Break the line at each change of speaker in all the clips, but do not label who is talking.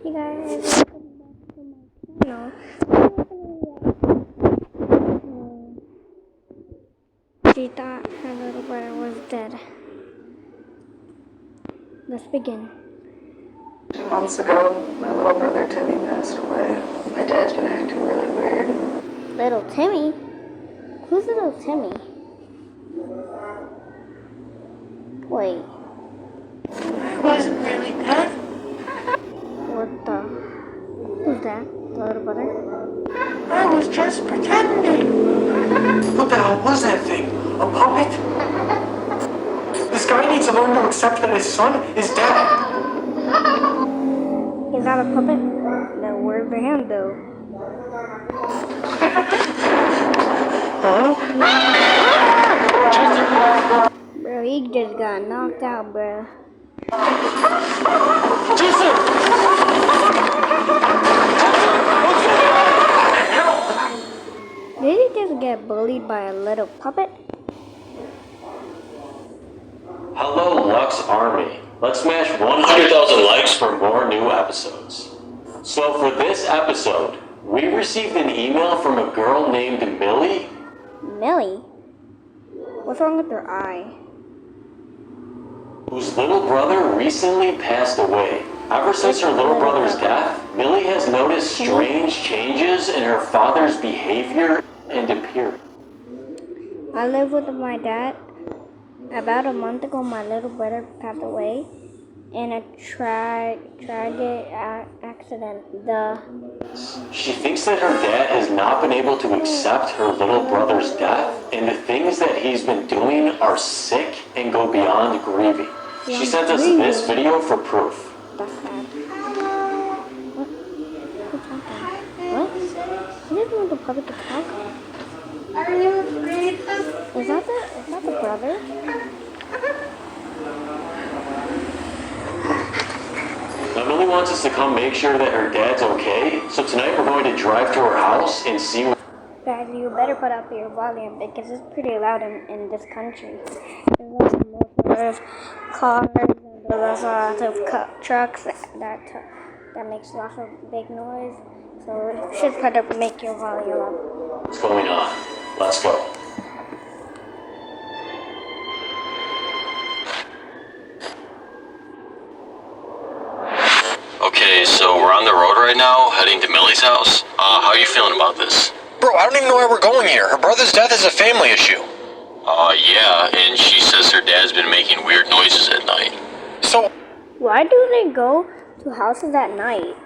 Hey guys, welcome back to my channel. She thought her little brother was dead. Let's begin.
2 months ago, my little brother Timmy passed away. My dad's been acting really weird.
Little Timmy? Who's little Timmy? Wait,
I wasn't really dead.
what the? Who's that? The little brother?
I was just pretending. What the hell was that thing? A puppet? This guy needs to learn to accept that his son is dead.
He's not a puppet? No word for him though. Bro, he just got knocked out, bro. Did he just get bullied by a little puppet?
Hello, Lux Army. Let's smash 100,000 likes for more new episodes. So for this episode, we received an email from a girl named Millie.
Millie? What's wrong with her eye?
Whose little brother recently passed away. Ever since her little brother's death, Millie has noticed strange changes in her father's behavior and appearance.
I live with my dad. About a month ago, my little brother passed away in a tragic accident.
She thinks that her dad has not been able to accept her little brother's death, and the things that he's been doing are sick and go beyond grieving. She sent us this video for proof.
That's bad. What? Who's talking? What? He doesn't want the puppet to talk.
Are you afraid
Is that the brother?
Now Millie wants us to come make sure that her dad's okay, so tonight we're going to drive to her house and see what...
Guys, you better put up your volume because it's pretty loud in this country. There's lots of motors, cars, and there's lots of trucks that makes lots of big noise. So you should put up, make your volume up.
What's going on? Let's go. Okay, so we're on the road right now, heading to Millie's house. How are you feeling about this?
Bro, I don't even know why we're going here. Her brother's death is a family issue.
Yeah, and she says her dad's been making weird noises at night.
So,
Why do they go to houses at night?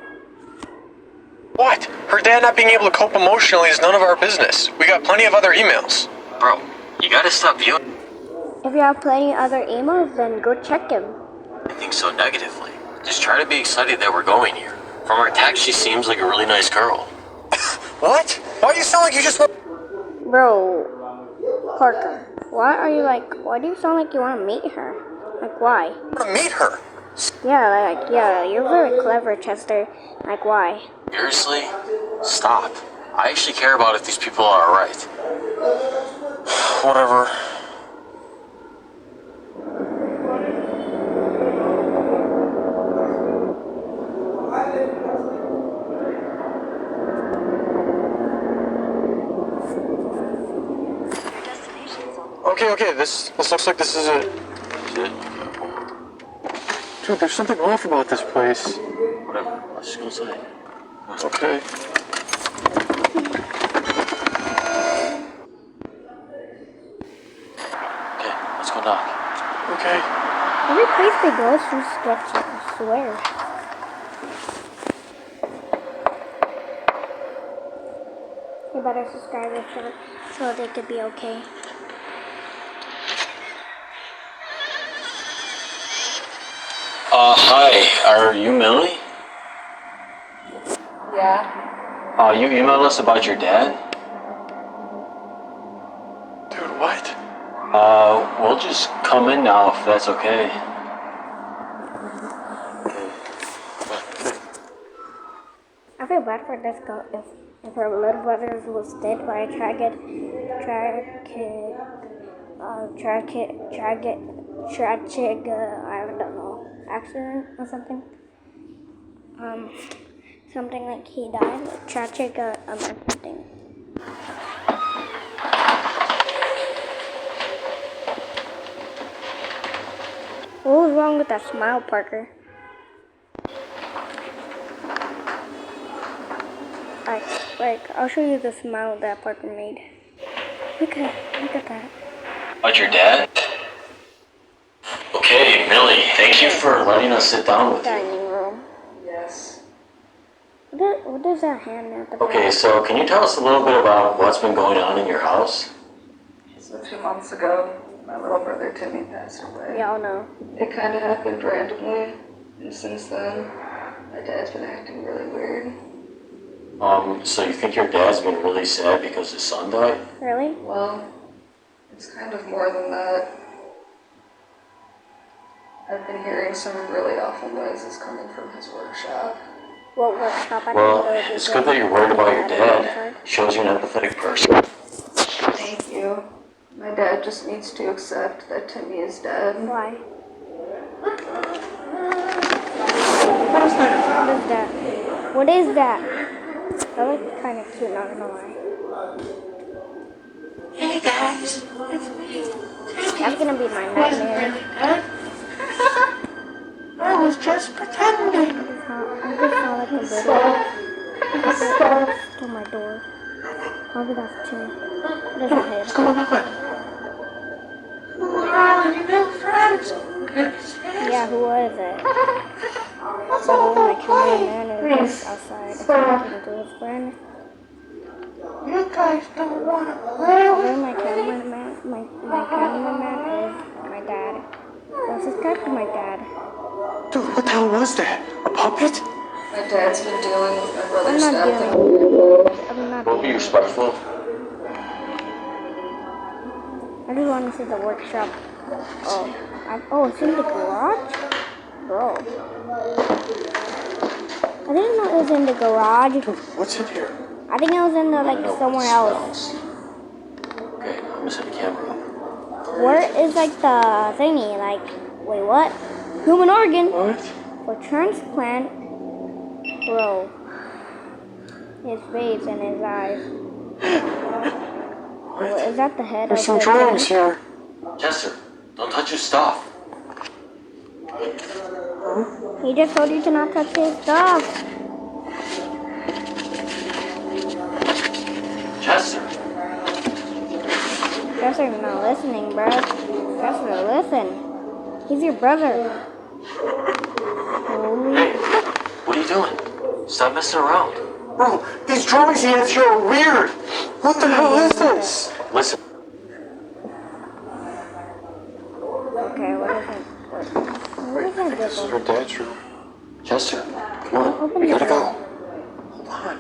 what? Her dad not being able to cope emotionally is none of our business. We got plenty of other emails.
Bro, you gotta stop viewing
If you have plenty of other emails, then go check him.
things so negatively. Just try to be excited that we're going here. From our text, she seems like a really nice girl.
What? Why do you sound like you just want...
Bro, Parker, why do you sound like you want to meet her? Like, why?
to meet her?
Yeah, you're very clever, Chester. Like, why?
Seriously? Stop. I actually care about if these people are alright.
Whatever. Okay, this looks like this is it. Dude, there's something off about this place.
Whatever. Let's just go inside.
It's okay.
Okay, let's go knock.
Okay.
Every place they go is so sketchy, I swear. You better subscribe to them so they could be okay.
Hi. Are you Millie?
Yeah.
You emailed us about your dad?
Dude, what?
We'll just come in now if that's okay.
I feel bad for this girl if her little brother was dead by a tragic, I don't know, accident or something. something like he died, like tragic or something. What was wrong with that smile, Parker? I'll show you the smile that Parker made. Look at that.
About your dad? Okay, Millie, thank you for letting us sit down with you.
Dining room.
Yes.
What does that hand at the back?
Okay, so can you tell us a little bit about what's been going on in your house?
So 2 months ago, my little brother Timmy passed away.
Y'all know.
It kind of happened randomly, and since then, my dad's been acting really weird.
So you think your dad's been really sad because his son died?
Really?
Well, it's kind of more than that. I've been hearing some really awful noises coming from his workshop.
What workshop? I
Well,
didn't go to
it's
the
good that you're worried about your dad.
inside.
Shows you're an empathetic person.
Thank you. My dad just needs to accept that Timmy is dead.
Why?
What is that?
What is that? What is that? That looks kind of cute, not gonna lie.
Hey guys, it's me.
That's gonna be my nightmare.
I was just pretending.
I just saw like a little. To my door. Probably that's Timmy. There's a head.
What's going on? Who are all your new friends?
Yeah, who was it? So my cameraman is just outside talking to his friend.
You guys don't want to play with
Where my cameraman? My cameraman is my dad. So subscribe to my dad.
Dude, what the hell was that? A puppet?
My dad's been dealing with my
I'm
brother's
not
death.
I'm not.
We'll be
doing it.
respectful.
I just want to see the workshop. Oh, it's in the garage? Bro. I didn't know it was in the garage.
Dude, what's in here?
I think it was in the, like,
I know
somewhere
it
else.
smells. Okay, I'm gonna set the camera up.
Where is, like, the thingy? Like, wait, what? Human organ
What?
for transplant. Bro. His face and his eyes.
What?
Is that the head
There's
of
some
the
drawings
thing?
here.
Chester, don't touch your stuff.
He just told you to not touch his stuff.
Chester,
Chester's not listening, bro. Chester, listen. He's your brother. Holy.
hey, what are you doing? Stop messing around.
Bro, these drawings he has here are weird. What the hell is this?
Listen,
Okay, what is it? What is that
This is
giggle?
her dad's room.
Chester, come on,
Open
we
the
gotta
door.
go.
Hold on.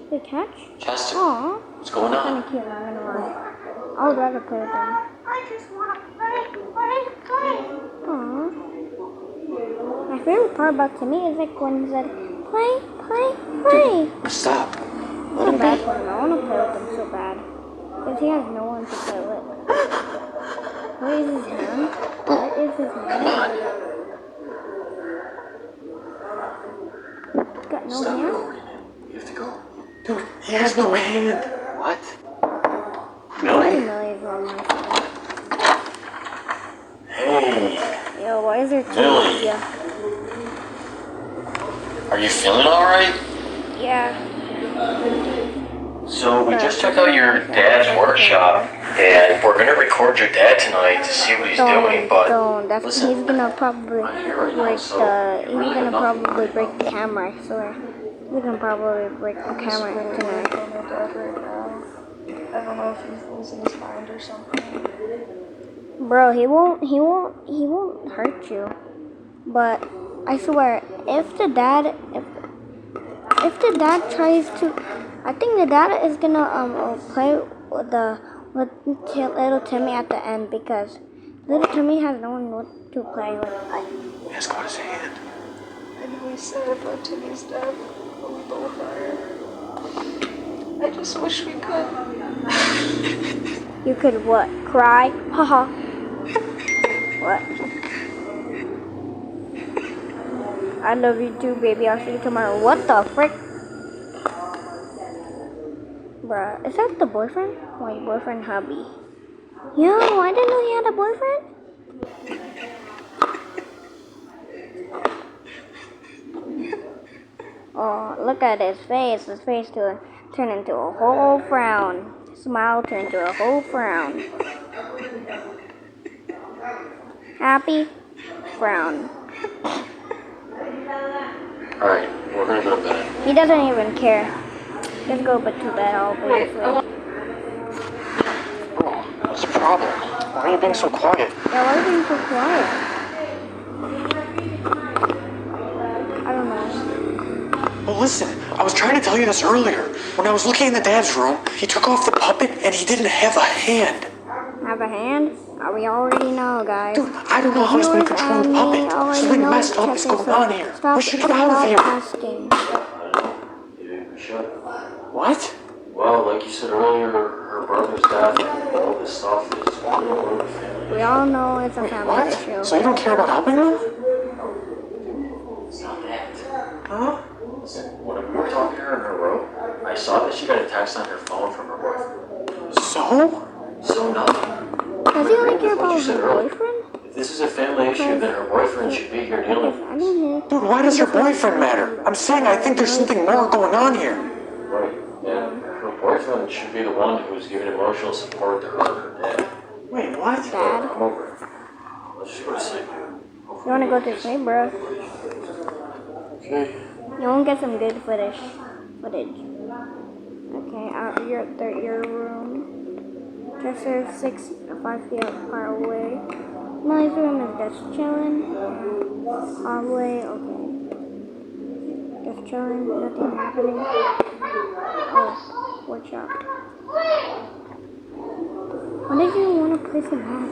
The catch?
Chester,
Aw.
what's going
Kind
on?
of cute, not gonna lie. I would rather play with them. Aw. My favorite part about Timmy is like when he said, play, play, play.
Stop. Let
So
him
bad
be.
for him. I want to play with him so bad. Because he has no one to play with. Where is his hand? Where is his
Come
hand?
on.
He's got no
Stop
hand?
going. You have to go.
Dude, he has no hand.
What?
Millie
Millie?
is on my side.
Hey,
Yo, why is there two
Millie.
of you?
are you feeling alright?
Yeah.
So we just checked out your dad's workshop, and we're gonna record your dad tonight to see what he's doing. But
Don't. That's
listen,
he's gonna probably
I'm here right now,
break
so
the. He's
really
gonna
nothing
probably
to
break the camera. I swear. He's gonna probably break the camera
Really
tonight.
on my dad right now. I don't know if he's losing his mind or something.
Bro, he won't hurt you. But I swear, if the dad tries to, I think the dad is gonna play with little Timmy at the end because little Timmy has no one to play with.
He has got his hand.
I know he's sad about Timmy's death, but we both are. I just wish we could.
You could what? Cry? Haha. What? I love you too, baby. I'll see you tomorrow. What the frick? Bruh, is that the boyfriend? My boyfriend, hubby. Yo, I didn't know he had a boyfriend. Oh, look at his face. His face turned into a whole frown. Smile turned into a whole frown. Happy? Frown.
Alright, we're gonna go to bed.
He doesn't even care. Let's go but to bed all briefly.
Bro, what's the problem? Why are you being so quiet?
Yeah, why are you being so quiet? I don't know.
Well, listen, I was trying to tell you this earlier. When I was looking in the dad's room, he took off the puppet and he didn't have a hand.
Have a hand? We already know, guys.
Dude, I don't know how he's been controlling the puppet. Something messed up is going on here. We should get out of here.
Asking.
Maybe we should.
What?
Well, like you said earlier, her brother's death and all this stuff is all over the family.
We all know it's a family
What?
issue.
So you don't care about helping them?
It's not that.
Huh?
Listen, when we were talking to her in her room, I saw that she got a text on her phone from her boyfriend.
So?
So nothing.
Does he only care
What
about
you
his
said earlier.
boyfriend?
If this is a family issue, then her boyfriend should be here dealing with
I didn't hear.
Dude, why does her boyfriend matter? I'm saying I think there's something more going on here.
it. Right. And her boyfriend should be the one who's giving emotional support to her and her dad.
Wait, what?
Dad,
Come over. Let's just go to sleep.
you wanna go to sleep, bro?
Okay.
You wanna get some good footage. Okay, you're at your room. Just 5 feet far away. Molly's room is just chilling. Far away, okay. Just chilling, nothing happening. Oh, watch out. Why did you want to play so bad?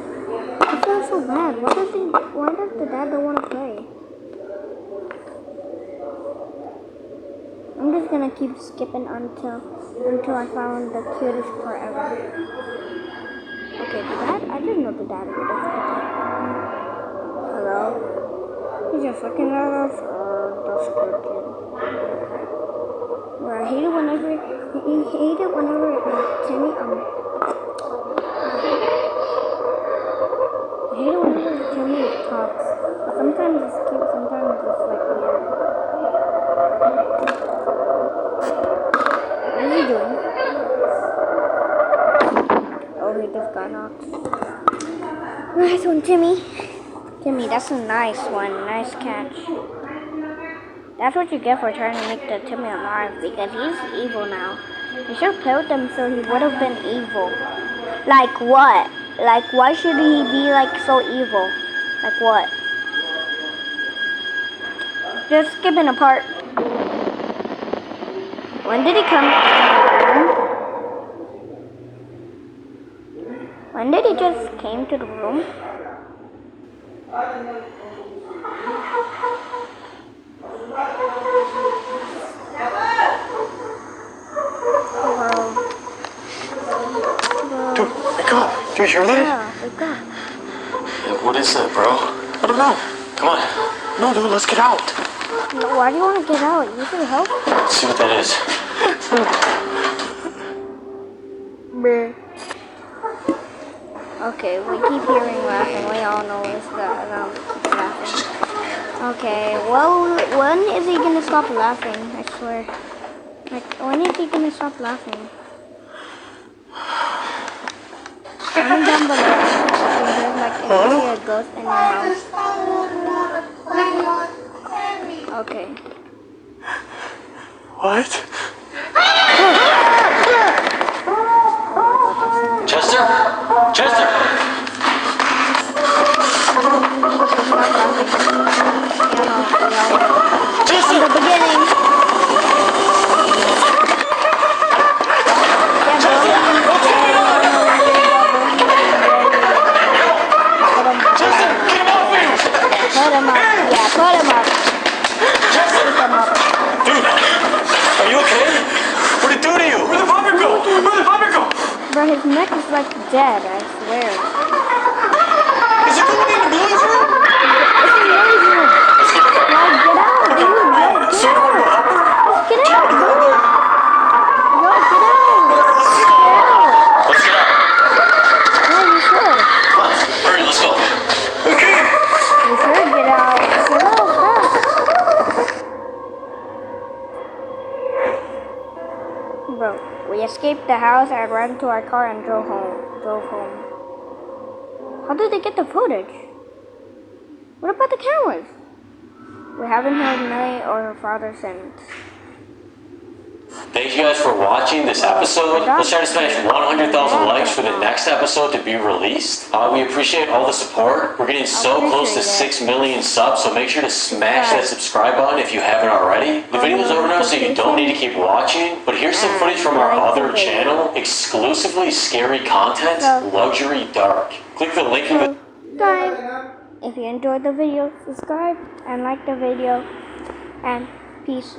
I feel so bad. Why does the dad don't want to play? I'm just gonna keep skipping until I found the cutest part ever. Okay, the dad? I didn't know the dad would have said that. Hello? He's just looking at us. That's good, kid. Well, I hate it whenever Timmy, I hate it whenever Timmy talks. Sometimes it's cute, sometimes it's like weird. What is he doing? Oh, he just got knocked. Nice one, Timmy. Timmy, that's a nice one. Nice catch. That's what you get for trying to make the Timmy alive, because he's evil now. You should have killed him so he would have been evil. Like what? Like, why should he be like so evil? Like what? Just skipping a part. When did he come? When did he just came to the room? Bro.
Dude, wake up. Do you hear that?
Yeah, wake up.
Yeah, what is that, bro?
I don't know.
Come on.
No, dude, let's get out.
No, why do you want to get out? You should help.
Let's see what that is.
Bruh. Okay, we keep hearing laughing. We all know it's laughing. Okay, well, when is he gonna stop laughing? I swear. Like, when is he gonna stop laughing? Comment down below if there's like if you see a ghost in your house. Okay.
What?
Chester? Chester!
From the beginning.
Chester, get him off me!
Put him up. Yeah, put him up.
Chester!
Put him up.
Dude, are you okay? What did it do to you? Where'd the puppet go? Where'd the puppet go?
Bro, his neck is like dead, I swear.
Is it going in the blue?
escaped the house and ran to our car and drove home. How did they get the footage? What about the cameras? We haven't heard Millie or her father since.
Thank you guys for watching this episode. Let's try to smash 100,000 likes for the next episode to be released. We appreciate all the support. We're getting so close to 6 million subs, so make sure to smash that subscribe button if you haven't already. The video's over now, so you don't need to keep watching. But here's some footage from our other channel, exclusively scary content, Luxury Dark. Click the link in the...
Guys, if you enjoyed the video, subscribe and like the video, and peace.